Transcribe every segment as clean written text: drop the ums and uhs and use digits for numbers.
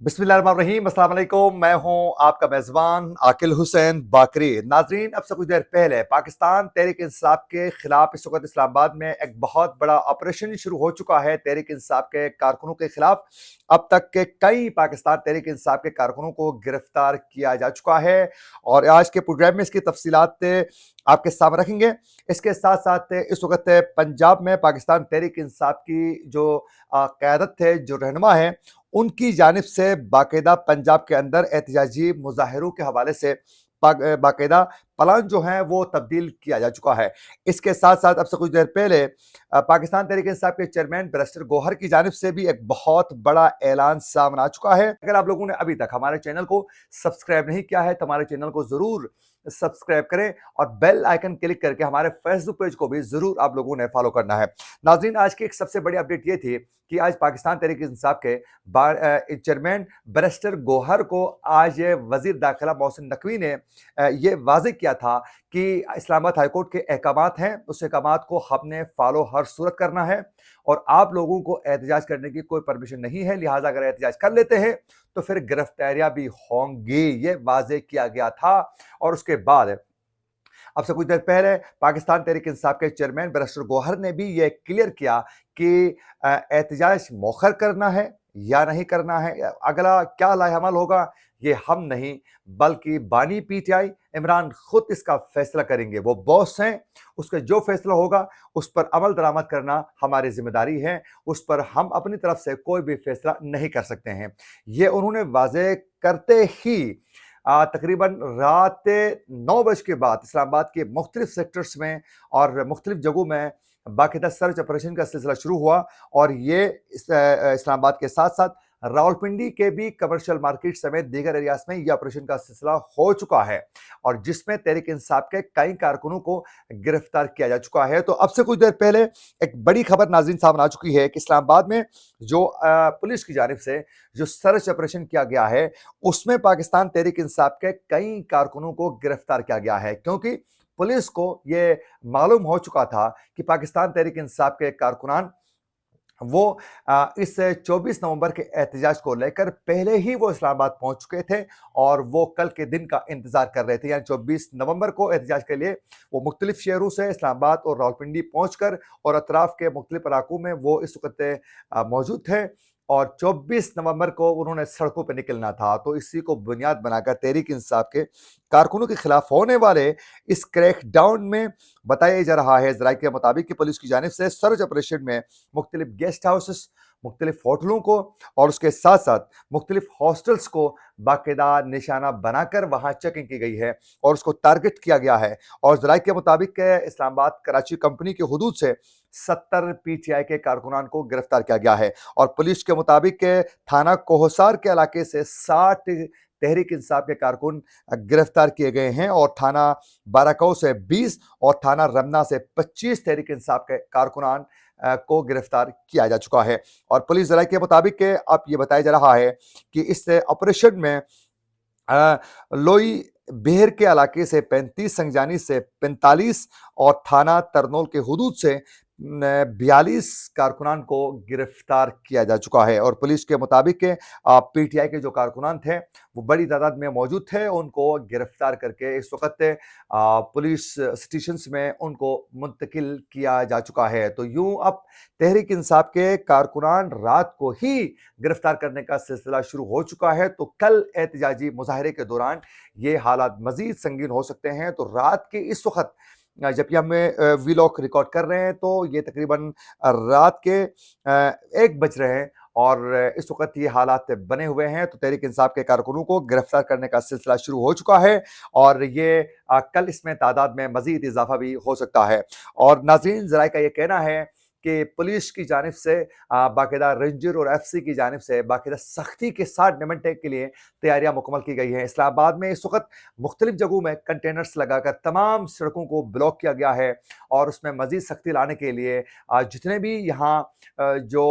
बिस्मिल्लाहिर्रहमानिर्रहीम, अस्सलाम वालेकुम। मैं हूं आपका मेज़बान आकिल हुसैन बाकरी। नाजरीन, अब से कुछ देर पहले पाकिस्तान तहरीक इंसाफ के खिलाफ इस वक्त इस्लामाबाद में एक बहुत बड़ा ऑपरेशन शुरू हो चुका है। तहरीक इंसाफ के कारकुनों के खिलाफ अब तक के कई पाकिस्तान तहरीक इंसाफ के कारकुनों को गिरफ्तार किया जा चुका है और आज के प्रोग्राम में इसकी तफसीलात आपके सामने रखेंगे। इसके साथ साथ इस वक्त पंजाब में पाकिस्तान तहरीक इंसाफ की जो क़यादत है, जो रहनुमा है, उनकी जानिब से बाकायदा पंजाब के अंदर एहतजाजी मुजाहिरों के हवाले से बाकायदा प्लान जो है वो तब्दील किया जा चुका है। इसके साथ साथ अब से कुछ देर पहले पाकिस्तान तहरीक इंसाफ के चेयरमैन बैरिस्टर गौहर की जानिब से भी एक बहुत बड़ा ऐलान सामने आ चुका है। अगर आप लोगों ने अभी तक हमारे चैनल को सब्सक्राइब नहीं किया है तो हमारे चैनल को जरूर सब्सक्राइब करें और बेल आइकन क्लिक करके हमारे फेसबुक पेज को भी जरूर आप लोगों ने फॉलो करना है। नाज़रीन, आज की एक सबसे बड़ी अपडेट ये थी कि आज पाकिस्तान तहरीक इंसाफ के चेयरमैन बैरिस्टर गौहर को आज वजीर दाखिला मोहसिन नकवी ने ये वाज़ेह किया था कि इस्लामाबाद हाईकोर्ट के अहकामात हैं, उस अहकामात को हमने फॉलो हर सूरत करना है और आप लोगों को एहतजाज करने की कोई परमिशन नहीं है, लिहाजा अगर एहतजाज कर लेते हैं तो फिर गिरफ्तारियां भी होंगी। ये वाज़ेह किया गया था और उसके बाद अब से कुछ देर पहले पाकिस्तान तहरीक इंसाफ के चेयरमैन बैरिस्टर गौहर ने भी ये क्लियर किया कि एहतजाज मौखर करना है या नहीं करना है, अगला क्या लाएहमल होगा ये हम नहीं बल्कि बानी पीटीआई इमरान खुद इसका फैसला करेंगे। वो बॉस हैं, उसका जो फैसला होगा उस पर अमल दरामद करना हमारी जिम्मेदारी है, उस पर हम अपनी तरफ से कोई भी फैसला नहीं कर सकते हैं। ये उन्होंने वाज़ेह करते ही तकरीबन रात 9 बजे के बाद इस्लामाबाद के मुख्तलिफ सेक्टर्स में और मुख्तलिफ जगहों में बाकायदा सर्च ऑपरेशन का सिलसिला शुरू हुआ और ये इस्लामाबाद के साथ साथ रावलपिंडी के भी कमर्शियल मार्केट समेत दीगर एरियाज में यह ऑपरेशन का सिलसिला हो चुका है और जिसमें तहरीक इंसाफ के कई कारकुनों को गिरफ्तार किया जा चुका है। तो अब से कुछ देर पहले एक बड़ी खबर नाज़रीन सामने आ चुकी है कि इस्लामाबाद में जो पुलिस की जानिब से जो सर्च ऑपरेशन किया गया है उसमें पाकिस्तान तहरीक इंसाफ के कई कारकुनों को गिरफ्तार किया गया है, क्योंकि पुलिस को यह मालूम हो चुका था कि पाकिस्तान तहरीक इंसाफ के कारकुनान वो इस 24 नवंबर के एहतजाज को लेकर पहले ही वो इस्लामाबाद पहुंच चुके थे और वो कल के दिन का इंतजार कर रहे थे। यानी 24 नवंबर को एहतजाज के लिए वो मुख्तलिफ शहरों से इस्लामाबाद और रावलपिंडी पहुंचकर और अतराफ के मुख्तलिफ इलाकों में वो इस वक्त मौजूद थे और 24 नवंबर को उन्होंने सड़कों पर निकलना था। तो इसी को बुनियाद बनाकर तहरीक इंसाफ के कारकुनों के खिलाफ होने वाले इस क्रैकडाउन में बताया जा रहा है ज़राए के मुताबिक कि पुलिस की जानिब से सर्च ऑपरेशन में मुख्तलिफ गेस्ट हाउसेस, मुख्तलिफ होटलों को और उसके साथ साथ मुख्तलिफ हॉस्टल्स को बाकायदा निशाना बनाकर वहां चेकिंग की गई है और उसको टारगेट किया गया है। और ज़राए के मुताबिक इस्लामाबाद कराची कंपनी के हुदूद से 70 पीटीआई के कारकुनान को गिरफ्तार किया गया है और पुलिस के मुताबिक थाना कोहसार के इलाके से 60 तहरीक इंसाफ के कारकुन गिरफ्तार किए गए हैं और थाना बाराकाऊ से 20 और थाना रमना से 25 तहरीक इंसाफ के कारकुनान को गिरफ्तार किया जा चुका है। और पुलिस ज़राए के मुताबिक अब ये बताया जा रहा है कि इस ऑपरेशन में लोई बेहर के इलाके से 35, संगजानी से 45 और थाना तरनोल के हुदूद से 42 कारकुनान को गिरफ्तार किया जा चुका है। और पुलिस के मुताबिक पीटीआई के जो कारकुनान थे वो बड़ी तादाद में मौजूद थे, उनको गिरफ्तार करके इस वक्त पुलिस स्टेशंस में उनको मुंतकिल किया जा चुका है। तो यूं अब तहरीक इंसाफ के कारकुनान रात को ही गिरफ्तार करने का सिलसिला शुरू हो चुका है। तो कल एहतजाजी मुजाहरे के दौरान ये हालात मजीद संगीन हो सकते हैं। तो रात के इस वक्त जबकि हम वीलॉग रिकॉर्ड कर रहे हैं तो ये तकरीबन रात के 1 बज रहे हैं और इस वक्त ये हालात बने हुए हैं। तो तहरीक इंसाफ के कारकुनों को गिरफ्तार करने का सिलसिला शुरू हो चुका है और ये कल इसमें तादाद में मजीद इजाफा भी हो सकता है। और नाज़रीन, ज़राए का ये कहना है कि पुलिस की जानिब से बाकायदा रेंजर और एफसी की जानिब से बाकायदा सख्ती के साथ निपटने के लिए तैयारियां मुकम्मल की गई हैं। इस्लामाबाद में इस वक्त मुख्तलिफ जगहों में कंटेनर्स लगाकर तमाम सड़कों को ब्लॉक किया गया है और उसमें मजीद सख्ती लाने के लिए जितने भी यहाँ जो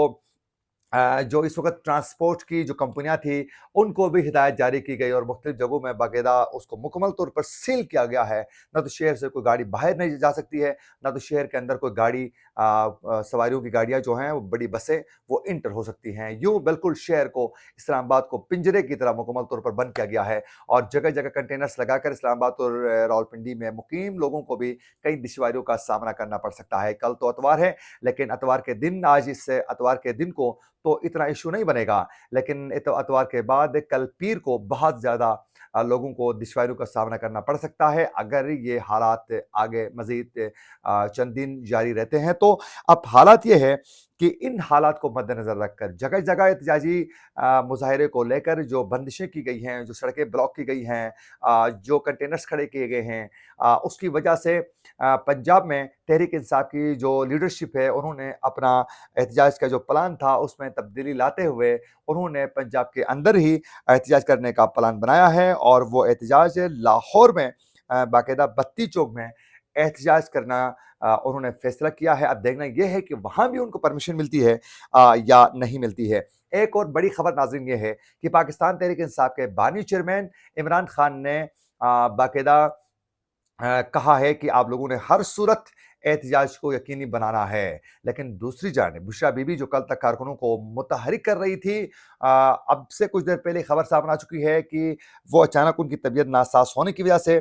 जो इस वक़्त ट्रांसपोर्ट की जो कंपनियाँ थी, उनको भी हिदायत जारी की गई और मुख्तलिफ जगहों में बाकायदा उसको मुकम्मल तौर पर सील किया गया है। ना तो शहर से कोई गाड़ी बाहर नहीं जा सकती है, ना तो शहर के अंदर कोई गाड़ी सवारियों की गाड़ियाँ जो हैं, वो बड़ी बसें, वो एंटर हो सकती हैं। यूँ बिल्कुल शहर को, इस्लामाबाद को पिंजरे की तरह मुकम्मल तौर पर बंद किया गया है और जगह-जगह कंटेनर्स लगाकर इस्लामाबाद और रावलपिंडी में मुकीम लोगों को भी कई दुश्वारियों का सामना करना पड़ सकता है। कल तो इतवार है, लेकिन इतवार के दिन आज इस इतवार के दिन को तो इतना इशू नहीं बनेगा, लेकिन इतवार के बाद कल पीर को बहुत ज़्यादा लोगों को दुश्वारियों का सामना करना पड़ सकता है अगर ये हालात आगे मज़ीद चंद दिन जारी रहते हैं। तो अब हालात ये है कि इन हालात को मद्देनज़र रखकर जगह-जगह एहतजाजी मुज़ाहरे को लेकर जो बंदिशें की गई हैं, जो सड़कें ब्लॉक की गई हैं, जो कंटेनर्स खड़े किए गए हैं, उसकी वजह से पंजाब में तहरीक इंसाफ की जो लीडरशिप है, उन्होंने अपना एहतजाज का जो प्लान था उसमें तब्दीली लाते हुए उन्होंने पंजाब के अंदर ही एहतजाज करने का प्लान बनाया है और वो एहतजाज लाहौर में बाकायदा बत्ती चौक में एहतजाज करना उन्होंने फैसला किया है। अब देखना ये है कि वहाँ भी उनको परमिशन मिलती है या नहीं मिलती है। एक और बड़ी खबर नाज़रीन ये है कि पाकिस्तान तहरीक इंसाफ के बानी चेयरमैन इमरान खान ने बाकायदा कहा है कि आप लोगों ने हर सूरत एहतजाज को यकीनी बनाना है। लेकिन दूसरी जानिब बुशरा बीबी जो कल तक कारकुनों को मुतहरिक कर रही थी, अब से कुछ देर पहले खबर सामने आ चुकी है कि वो अचानक उनकी तबीयत नासाज होने की वजह से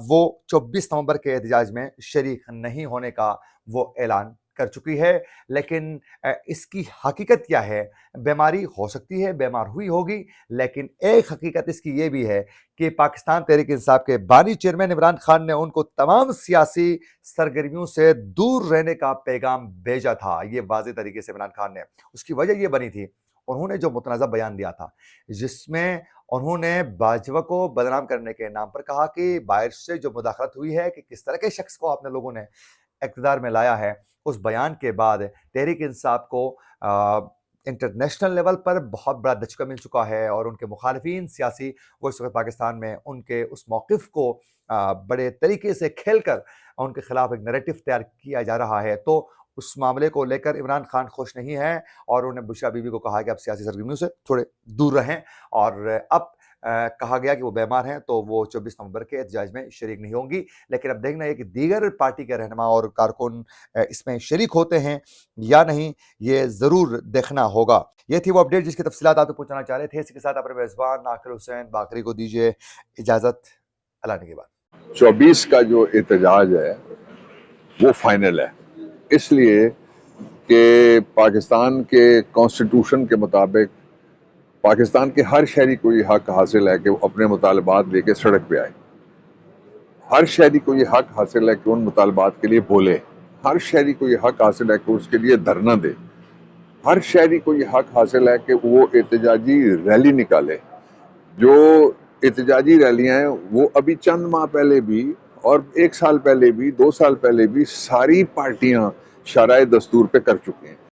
वो 24 नवंबर के एहतजाज में शरीक नहीं होने का वो ऐलान कर चुकी है। लेकिन इसकी हकीकत क्या है? बीमारी हो सकती है, बीमार हुई होगी, लेकिन एक हकीकत इसकी ये भी है कि पाकिस्तान तहरीक इंसाफ के बानी चेयरमैन इमरान खान ने उनको तमाम सियासी सरगर्मियों से दूर रहने का पैगाम भेजा था। ये वाज़ेह तरीके से इमरान खान ने, उसकी वजह ये बनी थी, उन्होंने जो मुतनाज़ा बयान दिया था, जिसमें उन्होंने बाजवा को बदनाम करने के नाम पर कहा कि बाहर से जो मुदाखलत हुई है कि किस तरह के शख्स को आपने लोगों ने इक़्तिदार में लाया है, उस बयान के बाद तहरीक इंसाफ को इंटरनेशनल लेवल पर बहुत बड़ा दचका मिल चुका है और उनके मुखालिफिन सियासी वो इस वक्त पाकिस्तान में उनके उस मौक़िफ़ को बड़े तरीके से खेल कर उनके खिलाफ एक नैरेटिव तैयार किया जा रहा है। तो उस मामले को लेकर इमरान खान खुश नहीं है और उन्होंने बुशरा बीबी को कहा कि आप सियासी सरगर्मियों से थोड़े दूर रहें और अब कहा गया कि वो बीमार हैं तो वो 24 नवंबर के एहतजाज में शरीक नहीं होंगी। लेकिन अब देखना है कि दीगर पार्टी के रहनुमा और कारकुन इसमें शरीक होते हैं या नहीं, ये ज़रूर देखना होगा। ये थी वो अपडेट जिसकी तफसीलात आप तक पहुँचाना चाह रहे थे। इसी के साथ अपने मेज़बान आकिल हुसैन बाकरी को दीजिए इजाज़त। अल्लाह निगहबान। 24 का जो एहतजाज है वो फाइनल है, इसलिए कि पाकिस्तान के कॉन्स्टिट्यूशन के मुताबिक पाकिस्तान के हर शहरी को ये हक हासिल है कि वो अपने मुतालबात लेके सड़क पे आए। हर शहरी को ये हक हासिल है कि उन मुतालबात के लिए बोले। हर शहरी को ये हक हासिल है कि उसके लिए धरना दे। हर शहरी को ये हक हासिल है कि वो एहतजाजी रैली निकाले। जो एहतजाजी रैलियां हैं वो अभी चंद माह पहले भी और 1 साल पहले भी, 2 साल पहले भी सारी पार्टियां शराए दस्तूर पे कर चुकी हैं।